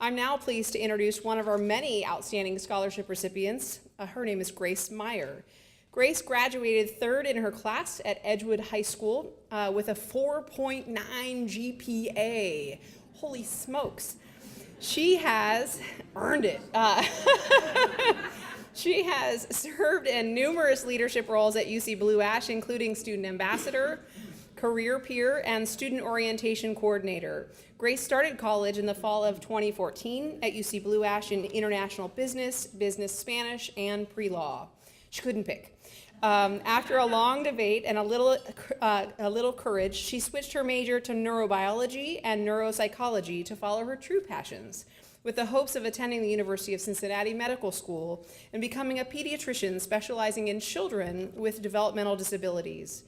I'm now pleased to introduce one of our many outstanding scholarship recipients. Her name is Grace Meyer. Grace graduated third in her class at Edgewood High School with a 4.9 GPA. Holy smokes. She has earned it. She has served in numerous leadership roles at UC Blue Ash, including student ambassador, career peer, and student orientation coordinator. Grace started college in the fall of 2014 at UC Blue Ash in international business, business Spanish, and pre-law. She couldn't pick. After a long debate and a little courage, she switched her major to neurobiology and neuropsychology to follow her true passions, with the hopes of attending the University of Cincinnati Medical School and becoming a pediatrician specializing in children with developmental disabilities.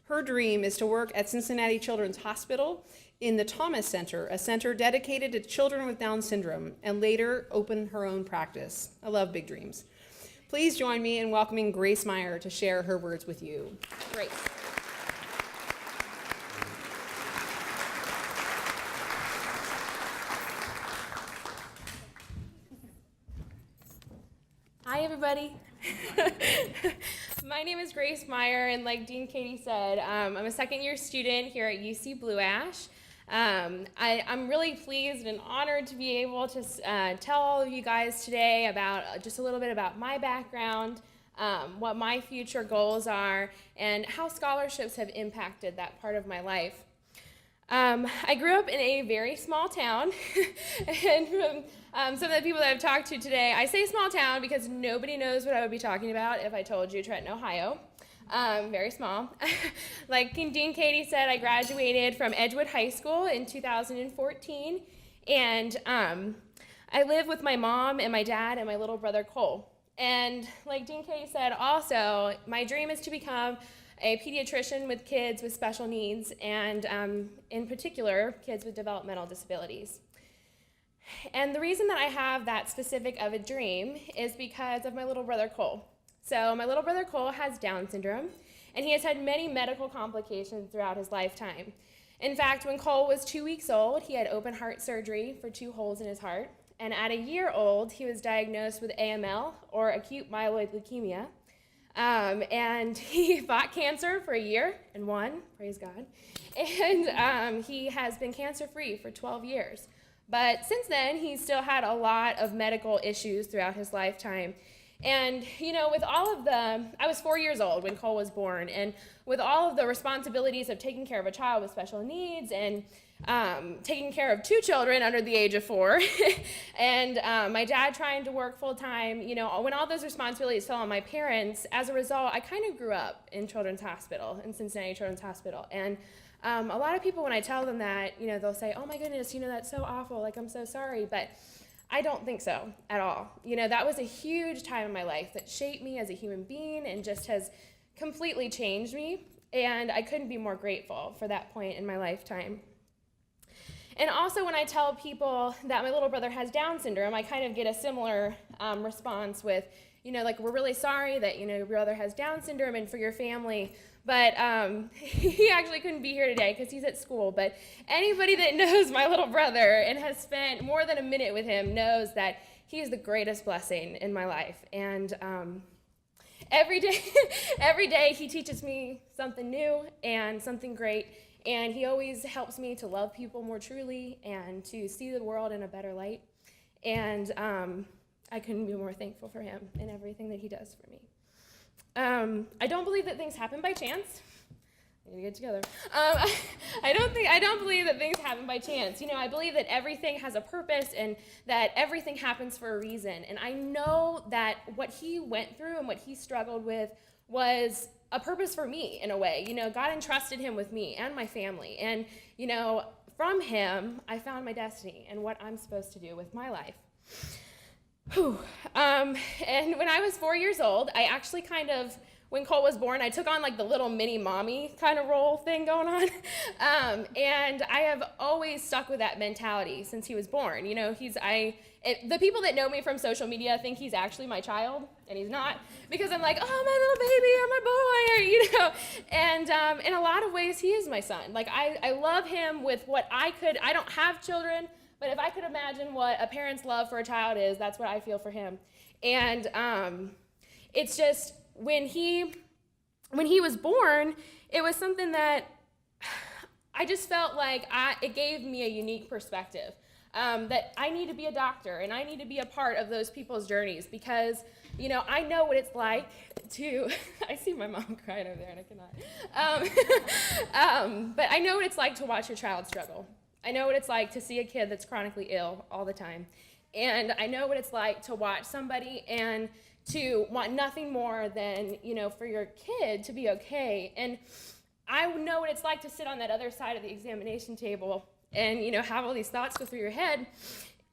Her dream is to work at Cincinnati Children's Hospital in the Thomas Center, a center dedicated to children with Down syndrome, and later open her own practice. I love big dreams. Please join me in welcoming Grace Meyer to share her words with you. Grace. Hi, everybody. My name is Grace Meyer, and like Dean Katie said, I'm a second-year student here at UC Blue Ash. I'm really pleased and honored to be able to tell all of you guys today about just a little bit about my background, what my future goals are, and how scholarships have impacted that part of my life. I grew up in a very small town, and from some of the people that I've talked to today, I say small town because nobody knows what I would be talking about if I told you Trenton, Ohio. Very small. Like Dean Katie said, I graduated from Edgewood High School in 2014, and I live with my mom and my dad and my little brother Cole. And like Dean Katie said also, my dream is to become a pediatrician with kids with special needs, and in particular, kids with developmental disabilities. And the reason that I have that specific of a dream is because of my little brother Cole. So my little brother Cole has Down syndrome, and he has had many medical complications throughout his lifetime. In fact, when Cole was 2 weeks old, he had open heart surgery for 2 holes in his heart, and at a year old, he was diagnosed with AML, or acute myeloid leukemia. And he fought cancer for a year and won, praise God. And he has been cancer-free for 12 years. But since then, he's still had a lot of medical issues throughout his lifetime. And, you know, with all of I was 4 years old when Cole was born, and with all of the responsibilities of taking care of a child with special needs and taking care of 2 children under the age of 4, and my dad trying to work full-time, you know, when all those responsibilities fell on my parents, as a result, I kind of grew up in Children's Hospital, in Cincinnati Children's Hospital. And a lot of people, when I tell them that, you know, they'll say, oh my goodness, you know, that's so awful, like, I'm so sorry, but I don't think so at all. You know, that was a huge time in my life that shaped me as a human being and just has completely changed me, and I couldn't be more grateful for that point in my lifetime. And also, when I tell people that my little brother has Down syndrome, I kind of get a similar response with, you know, like, we're really sorry that, you know, your brother has Down syndrome and for your family, but he actually couldn't be here today because he's at school. But anybody that knows my little brother and has spent more than a minute with him knows that he is the greatest blessing in my life. And every day he teaches me something new and something great. And he always helps me to love people more truly and to see the world in a better light. And I couldn't be more thankful for him and everything that he does for me. I don't believe that things happen by chance. We need to get together. I don't believe that things happen by chance. You know, I believe that everything has a purpose and that everything happens for a reason. And I know that what he went through and what he struggled with was a purpose for me in a way. You know, God entrusted him with me and my family. And, you know, from him, I found my destiny and what I'm supposed to do with my life. And when I was 4 years old, I actually when Cole was born, I took on like the little mini mommy kind of role thing going on. And I have always stuck with that mentality since he was born. You know, the people that know me from social media think he's actually my child, and he's not, because I'm like, oh, my little baby, or my boy, or, you know, and in a lot of ways, he is my son. Like, I love him with what I don't have children, but if I could imagine what a parent's love for a child is, that's what I feel for him. And it's just, when he was born, it was something that I just felt like it gave me a unique perspective. That I need to be a doctor and I need to be a part of those people's journeys, because, I know what it's like to, I see my mom crying over there and I cannot. But I know what it's like to watch your child struggle. I know what it's like to see a kid that's chronically ill all the time. And I know what it's like to watch somebody and to want nothing more than, for your kid to be okay. And I know what it's like to sit on that other side of the examination table and, have all these thoughts go through your head.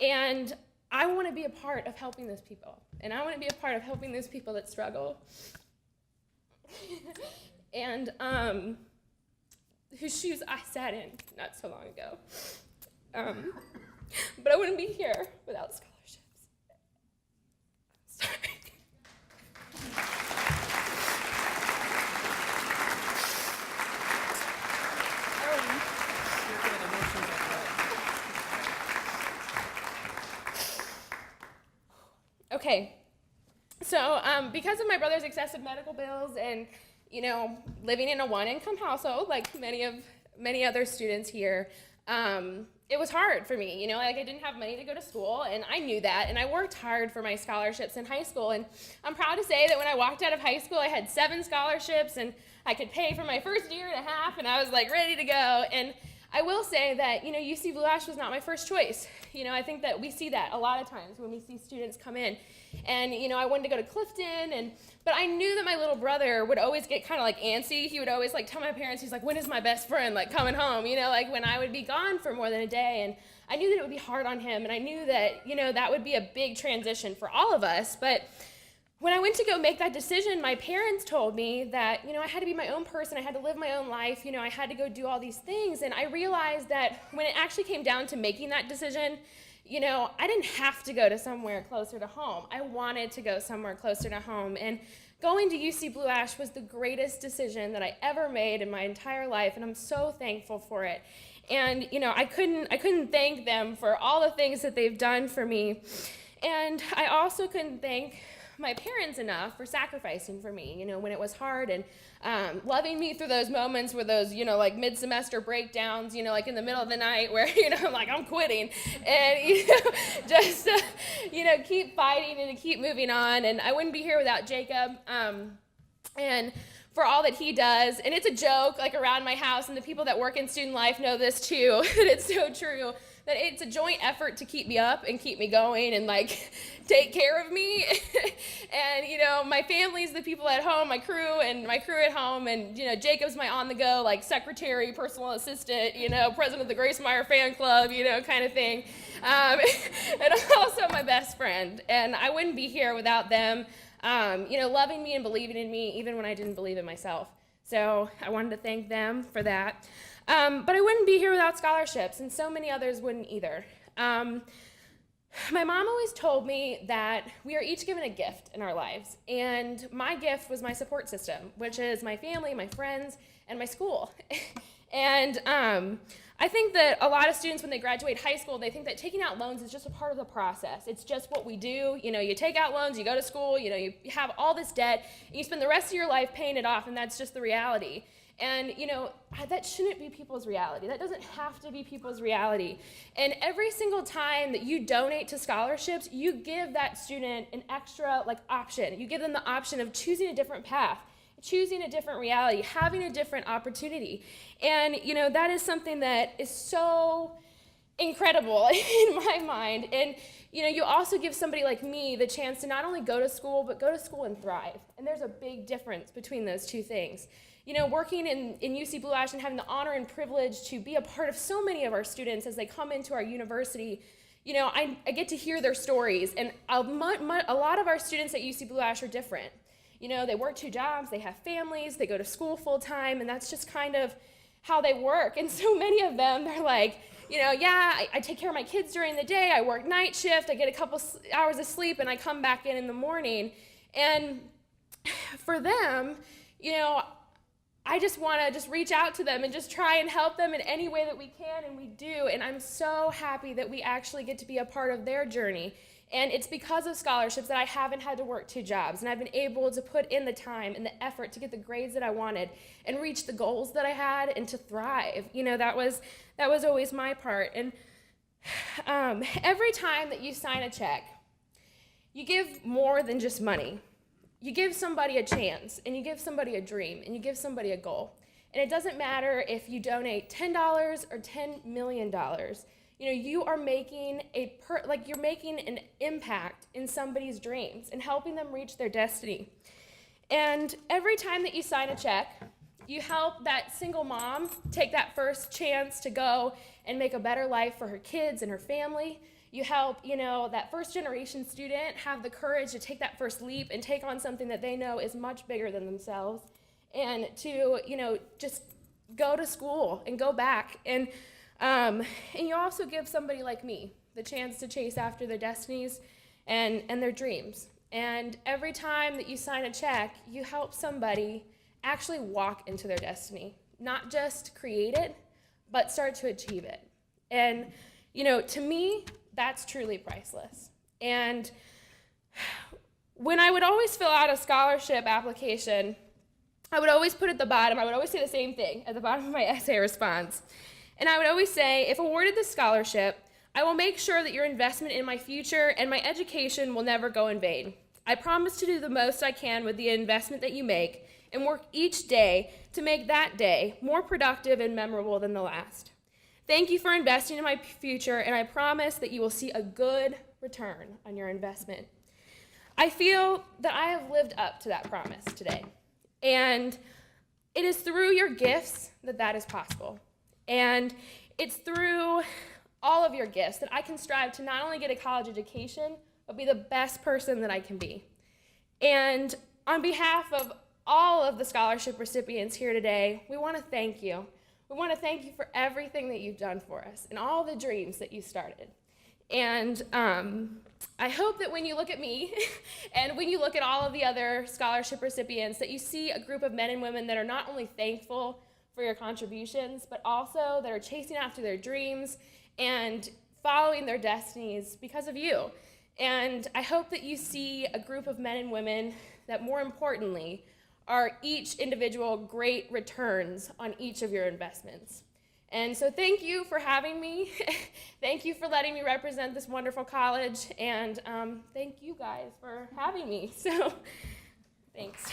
And I want to be a part of helping those people. And I want to be a part of helping those people that struggle. And whose shoes I sat in not so long ago. But I wouldn't be here without scholarships. Sorry. Okay, so because of my brother's excessive medical bills and, living in a one-income household like many other students here, it was hard for me. I didn't have money to go to school, and I knew that, and I worked hard for my scholarships in high school, and I'm proud to say that when I walked out of high school, I had 7 scholarships, and I could pay for my first year and a half, and I was ready to go. And I will say that, UC Blue Ash was not my first choice. I think that we see that a lot of times when we see students come in. And, I wanted to go to Clifton, but I knew that my little brother would always get kind of antsy. He would always tell my parents, he's like, when is my best friend coming home? When I would be gone for more than a day. And I knew that it would be hard on him. And I knew that, that would be a big transition for all of us. But when I went to go make that decision, my parents told me that, I had to be my own person. I had to live my own life. I had to go do all these things. And I realized that when it actually came down to making that decision, I didn't have to go to somewhere closer to home. I wanted to go somewhere closer to home. And going to UC Blue Ash was the greatest decision that I ever made in my entire life. And I'm so thankful for it. And, I couldn't thank them for all the things that they've done for me. And I also couldn't thank my parents enough for sacrificing for me, when it was hard, and loving me through those moments where those, mid-semester breakdowns, in the middle of the night where, I'm quitting, and, just, keep fighting and to keep moving on. And I wouldn't be here without Jacob, and for all that he does. And it's a joke, around my house, and the people that work in student life know this too, that it's so true, that it's a joint effort to keep me up and keep me going and take care of me. And my family's the people at home, my crew at home, and Jacob's my on-the-go secretary, personal assistant, president of the Grace Meyer fan club, kind of thing, and also my best friend. And I wouldn't be here without them, loving me and believing in me even when I didn't believe in myself. So I wanted to thank them for that. But I wouldn't be here without scholarships, and so many others wouldn't either. My mom always told me that we are each given a gift in our lives, and my gift was my support system, which is my family, my friends, and my school. And I think that a lot of students, when they graduate high school, they think that taking out loans is just a part of the process. It's just what we do. You take out loans, you go to school, you have all this debt, and you spend the rest of your life paying it off, and that's just the reality. And, that shouldn't be people's reality. That doesn't have to be people's reality. And every single time that you donate to scholarships, you give that student an extra, option. You give them the option of choosing a different path, choosing a different reality, having a different opportunity. And, that is something that is so incredible in my mind. And, you also give somebody like me the chance to not only go to school, but go to school and thrive. And there's a big difference between those two things. Working in UC Blue Ash and having the honor and privilege to be a part of so many of our students as they come into our university, I get to hear their stories. And a lot of our students at UC Blue Ash are different. They work 2 jobs, they have families, they go to school full time, and that's just kind of how they work. And so many of them, they're like, I take care of my kids during the day, I work night shift, I get a couple hours of sleep, and I come back in the morning. And for them, I just want to just reach out to them and just try and help them in any way that we can, and we do. And I'm so happy that we actually get to be a part of their journey. And it's because of scholarships that I haven't had to work 2 jobs, and I've been able to put in the time and the effort to get the grades that I wanted and reach the goals that I had and to thrive. You know, that was always my part. And every time that you sign a check, you give more than just money. You give somebody a chance, and you give somebody a dream, and you give somebody a goal. And it doesn't matter if you donate $10 or $10 million. You know, you are making you're making an impact in somebody's dreams and helping them reach their destiny. And every time that you sign a check, you help that single mom take that first chance to go and make a better life for her kids and her family. You help, you know, that first generation student have the courage to take that first leap and take on something that they know is much bigger than themselves, and to, you know, just go to school and go back. And you also give somebody like me the chance to chase after their destinies and their dreams. And every time that you sign a check, you help somebody actually walk into their destiny, not just create it, but start to achieve it. And, you know, to me, that's truly priceless. And when I would always fill out a scholarship application, I would always put at the bottom, I would always say the same thing at the bottom of my essay response. And I would always say, if awarded this scholarship, I will make sure that your investment in my future and my education will never go in vain. I promise to do the most I can with the investment that you make and work each day to make that day more productive and memorable than the last. Thank you for investing in my future, and I promise that you will see a good return on your investment. I feel that I have lived up to that promise today, and it is through your gifts that that is possible. And it's through all of your gifts that I can strive to not only get a college education, but be the best person that I can be. And on behalf of all of the scholarship recipients here today, we want to thank you. We want to thank you for everything that you've done for us and all the dreams that you started. And I hope that when you look at me and when you look at all of the other scholarship recipients, that you see a group of men and women that are not only thankful for your contributions, but also that are chasing after their dreams and following their destinies because of you. And I hope that you see a group of men and women that, more importantly, are each individual great returns on each of your investments. And so thank you for having me. Thank you for letting me represent this wonderful college. And thank you guys for having me. So thanks.